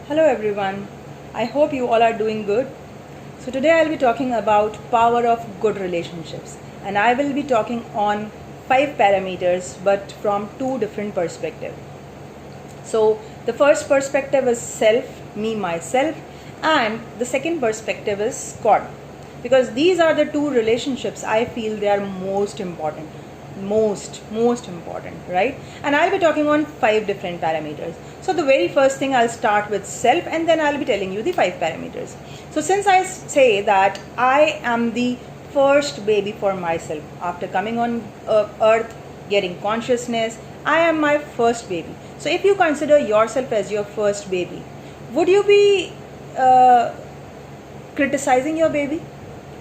Hello everyone. I hope you all are doing good. So today I'll be talking about power of good relationships and I will be talking on 5 parameters but from two different perspectives. So the first perspective is self, me myself, and the second perspective is God. Because these are the two relationships I feel they are most important. Most important, right? And I'll be talking on 5 different parameters. So the very first thing, I'll start with self and then I'll be telling you the 5 parameters. So since I say that I am the first baby for myself after coming on earth, getting consciousness, I am my first baby. So if you consider yourself as your first baby, would you be criticizing your baby?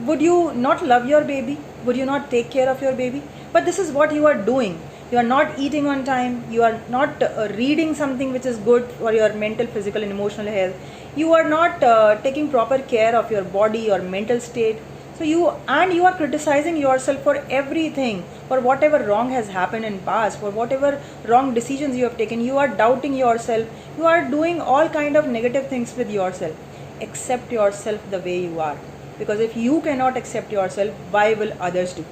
Would you not love your baby? Would you not take care of your baby? But this is what you are doing. You are not eating on time. You are not reading something which is good for your mental, physical, and emotional health. You are not taking proper care of your body, your mental state. So you are criticizing yourself for everything, for whatever wrong has happened in past, for whatever wrong decisions you have taken. You are doubting yourself. You are doing all kind of negative things with yourself. Accept yourself the way you are. Because if you cannot accept yourself, why will others do?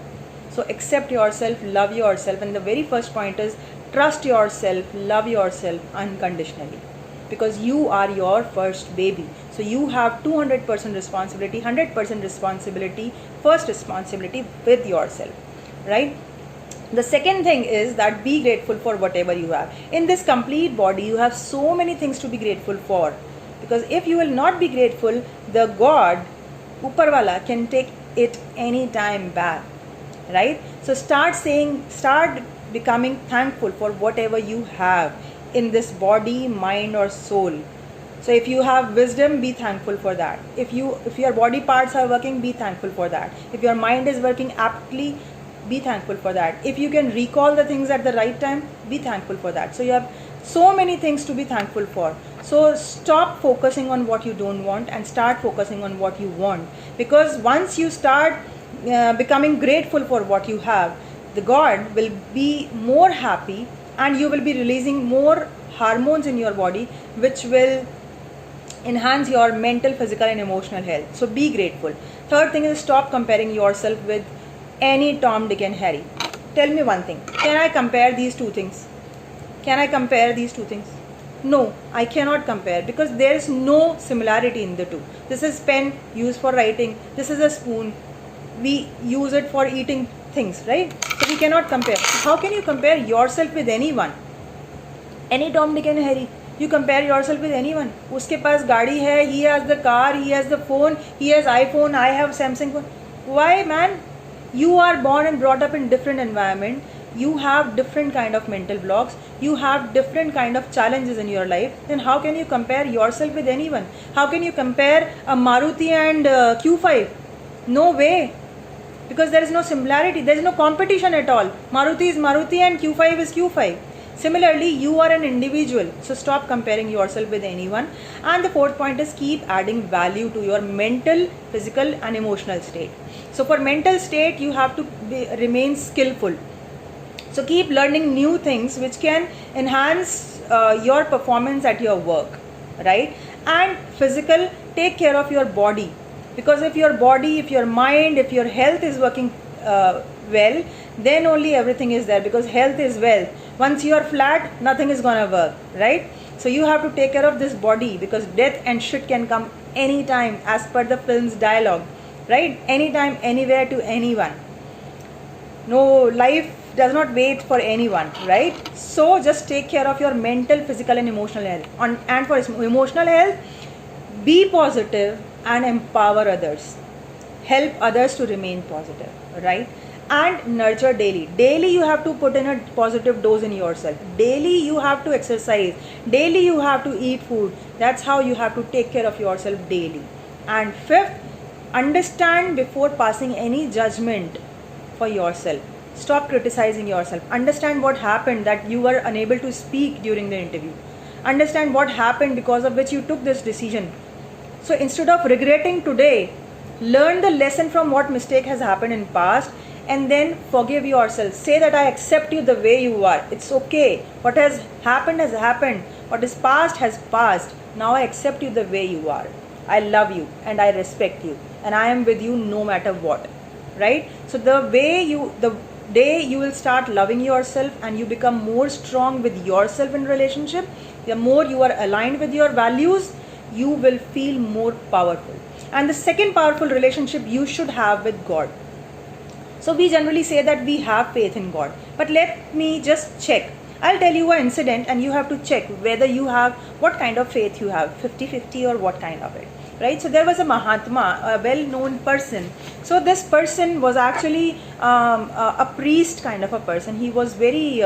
So accept yourself, love yourself, and the very first point is trust yourself, love yourself unconditionally. Because you are your first baby. So you have 200% responsibility, 100% responsibility, first responsibility with yourself, right? The second thing is that be grateful for whatever you have. In this complete body, you have so many things to be grateful for. Because if you will not be grateful, the God Upperwala can take it anytime back, right? So start becoming thankful for whatever you have in this body, mind or soul. So if you have wisdom, be thankful for that. If your body parts are working, be thankful for that. If your mind is working aptly, be thankful for that. If you can recall the things at the right time, be thankful for that. So you have so many things to be thankful for. So stop focusing on what you don't want and start focusing on what you want. Because once you start becoming grateful for what you have, the God will be more happy and you will be releasing more hormones in your body which will enhance your mental, physical and emotional health. So be grateful. Third thing is stop comparing yourself with any Tom, Dick and Harry. Tell me one thing. Can I compare these two things? Can I compare these two things? No, I cannot compare because there is no similarity in the two. This is pen used for writing. This is a spoon. We use it for eating things, right? So we cannot compare. How can you compare yourself with anyone? Any Tom, Dick and Harry. You compare yourself with anyone. उसके पास गाड़ी है. He has the car. He has the phone. He has iPhone. I have Samsung phone. Why, man? You are born and brought up in different environment. You have different kind of mental blocks. You have different kind of challenges in your life. Then how can you compare yourself with anyone? How can you compare a Maruti and Q5? No way. Because there is no similarity. There is no competition at all. Maruti is Maruti and Q5 is Q5. Similarly, you are an individual. So stop comparing yourself with anyone. And the fourth point is keep adding value to your mental, physical and emotional state. So for mental state, you have to remain skillful. So keep learning new things which can enhance your performance at your work, right? And physical, take care of your body. Because if your body, if your mind, if your health is working well, then only everything is there. Because health is wealth. Once you are flat, nothing is gonna work, right? So you have to take care of this body because death and shit can come anytime as per the film's dialogue, right? Anytime, anywhere to anyone. No, life does not wait for anyone, right? So just take care of your mental, physical and emotional health. And for emotional health, be positive and empower others. Help others to remain positive, right? And nurture daily. Daily you have to put in a positive dose in yourself. Daily you have to exercise. Daily you have to eat food. That's how you have to take care of yourself daily. And fifth, understand before passing any judgment for yourself. Stop criticizing yourself. Understand what happened that you were unable to speak during the interview. Understand what happened because of which you took this decision. So instead of regretting today, learn the lesson from what mistake has happened in past and then forgive yourself. Say that I accept you the way you are. It's okay. What has happened has happened. What is past has passed. Now I accept you the way you are. I love you and I respect you, and I am with you no matter what. Right? So the day you will start loving yourself and you become more strong with yourself in relationship, the more you are aligned with your values, you will feel more powerful. And the second powerful relationship you should have with God. So we generally say that we have faith in God, but let me just check. I'll tell you an incident and you have to check whether you have, what kind of faith you have, 50-50 or what kind of it. Right? So there was a Mahatma, a well-known person. So this person was actually a priest kind of a person. He was very,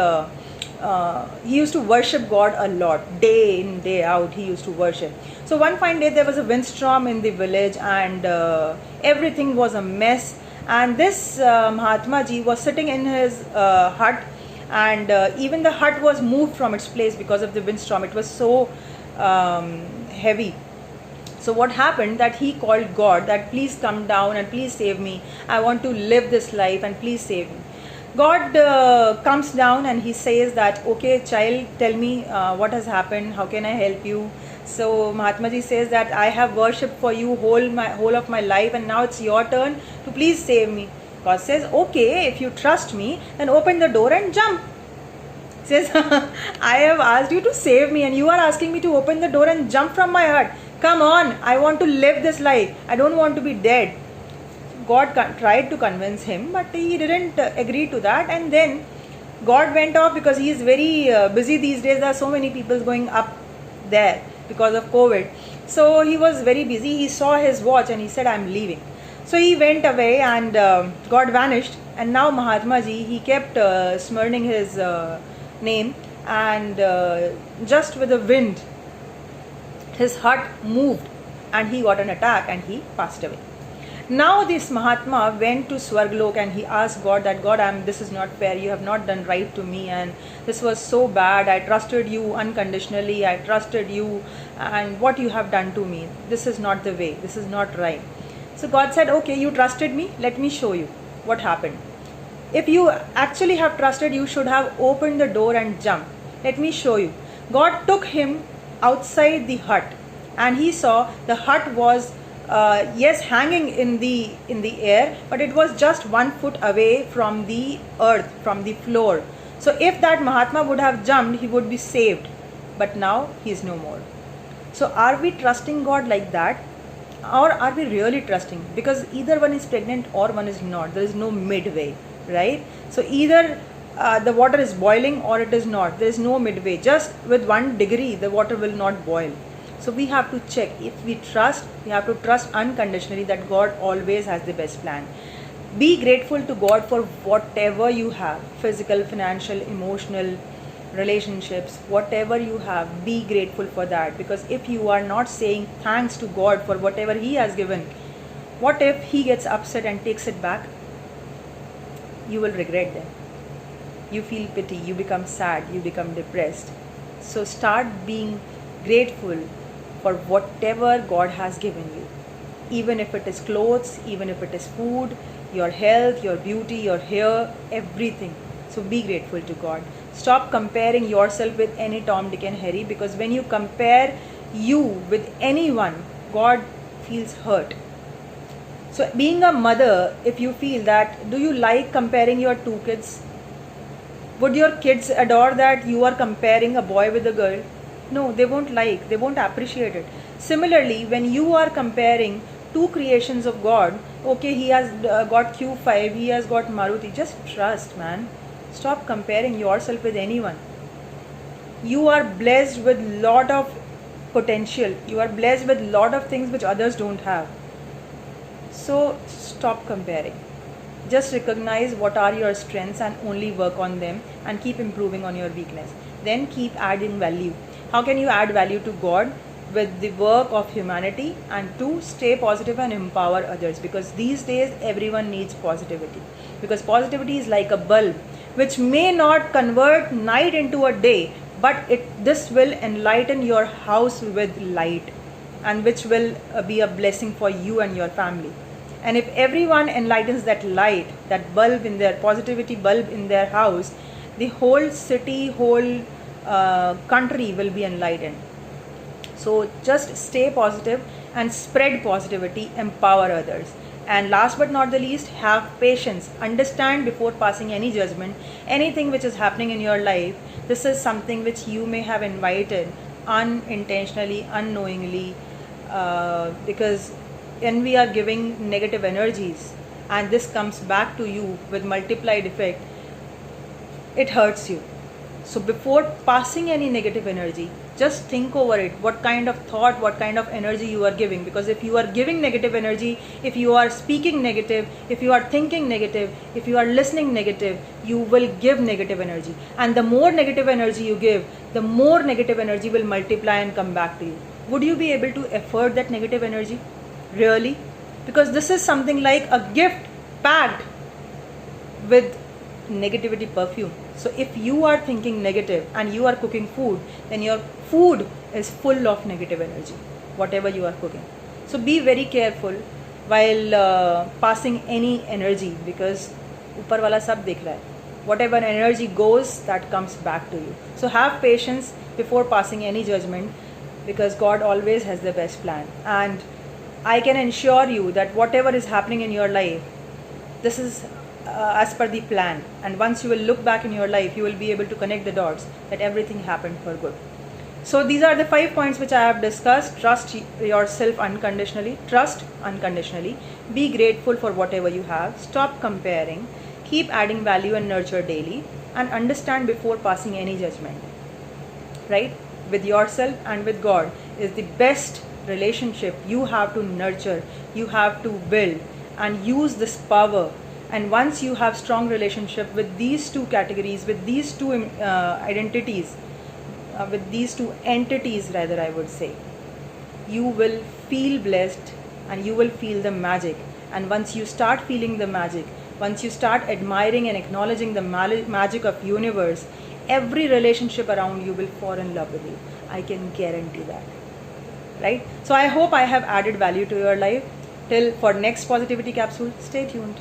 he used to worship God a lot, day in, day out, he used to worship. So one fine day there was a windstorm in the village and everything was a mess. And this Mahatma ji was sitting in his hut, and even the hut was moved from its place because of the windstorm. It was so heavy. So what happened, that he called God that please come down and please save me. I want to live this life and please save me. God comes down and he says that, okay child, tell me what has happened, how can I help you? So Mahatma ji says that I have worshipped for you whole of my life, and now it's your turn to please save me. God says, okay, if you trust me, then open the door and jump. Says, I have asked you to save me and you are asking me to open the door and jump from my hut. Come on, I want to live this life. I don't want to be dead. God tried to convince him, but he didn't agree to that. And then God went off because he is very busy these days. There are so many people going up there because of COVID. So he was very busy. He saw his watch and he said, I'm leaving. So he went away and God vanished. And now Mahatma ji, he kept smirning his name, and just with the wind, his hut moved and he got an attack and he passed away. Now this Mahatma went to Swarglok and he asked God that, God, this is not fair, you have not done right to me and this was so bad, I trusted you unconditionally, I trusted you, and what you have done to me, this is not the way, this is not right. So God said, okay, you trusted me, let me show you what happened. If you actually have trusted, you should have opened the door and jumped. Let me show you. God took him outside the hut and he saw the hut was yes, hanging in the air, but it was just 1 foot away from the earth, from the floor. So if that Mahatma would have jumped, he would be saved, but now he is no more. So are we trusting God like that, or are we really trusting? Because either one is pregnant or one is not. There is no midway, right? So either the water is boiling or it is not. There is no midway. Just with 1 degree the water will not boil. So we have to check. If we trust, we have to trust unconditionally that God always has the best plan. Be grateful to God for whatever you have, physical, financial, emotional, relationships, whatever you have. Be grateful for that, because if you are not saying thanks to God for whatever He has given, what if He gets upset and takes it back? You will regret that. You feel pity, you become sad, you become depressed. So start being grateful for whatever God has given you, even if it is clothes, even if it is food, your health, your beauty, your hair, everything. So be grateful to God. Stop comparing yourself with any Tom, Dick and Harry, because when you compare you with anyone, God feels hurt. So being a mother, if you feel that, do you like comparing your 2 kids? Would your kids adore that you are comparing a boy with a girl? No, they won't like, they won't appreciate it. Similarly, when you are comparing 2 creations of God, okay, he has got Q5, he has got Maruti, just trust, man. Stop comparing yourself with anyone. You are blessed with lot of potential. You are blessed with lot of things which others don't have. So stop comparing. Just recognize what are your strengths and only work on them, and keep improving on your weakness. Then keep adding value. How can you add value to God? With the work of humanity, and 2, stay positive and empower others, because these days everyone needs positivity. Because positivity is like a bulb which may not convert night into a day, but this will enlighten your house with light, and which will be a blessing for you and your family. And if everyone enlightens that light, that bulb in their positivity bulb in their house, the whole city, whole country will be enlightened. So just stay positive and spread positivity, empower others. And last but not the least, have patience. Understand before passing any judgment. Anything which is happening in your life, this is something which you may have invited unintentionally, unknowingly, because when we are giving negative energies and this comes back to you with multiplied effect, it hurts you. So before passing any negative energy, just think over it, what kind of thought, what kind of energy you are giving. Because if you are giving negative energy, if you are speaking negative, if you are thinking negative, if you are listening negative, you will give negative energy. And the more negative energy you give, the more negative energy will multiply and come back to you. Would you be able to afford that negative energy? Really? Because this is something like a gift packed with negativity perfume. So if you are thinking negative and you are cooking food, then your food is full of negative energy, whatever you are cooking. So be very careful while passing any energy, because ऊपर वाला सब देख रहा है. Whatever energy goes, that comes back to you. So have patience before passing any judgment, because God always has the best plan. And I can assure you that whatever is happening in your life, this is as per the plan. And once you will look back in your life, you will be able to connect the dots that everything happened for good. So these are the 5 points which I have discussed. Trust yourself unconditionally. Trust unconditionally. Be grateful for whatever you have. Stop comparing. Keep adding value and nurture daily. And understand before passing any judgment. Right? With yourself and with God is the best relationship you have to nurture. You have to build and use this power. And once you have strong relationship with these two categories, with these two identities, with these two entities rather, I would say, you will feel blessed and you will feel the magic. And once you start feeling the magic, once you start admiring and acknowledging the magic of universe, every relationship around you will fall in love with you. I can guarantee that. Right? So I hope I have added value to your life. Till for next positivity capsule, stay tuned.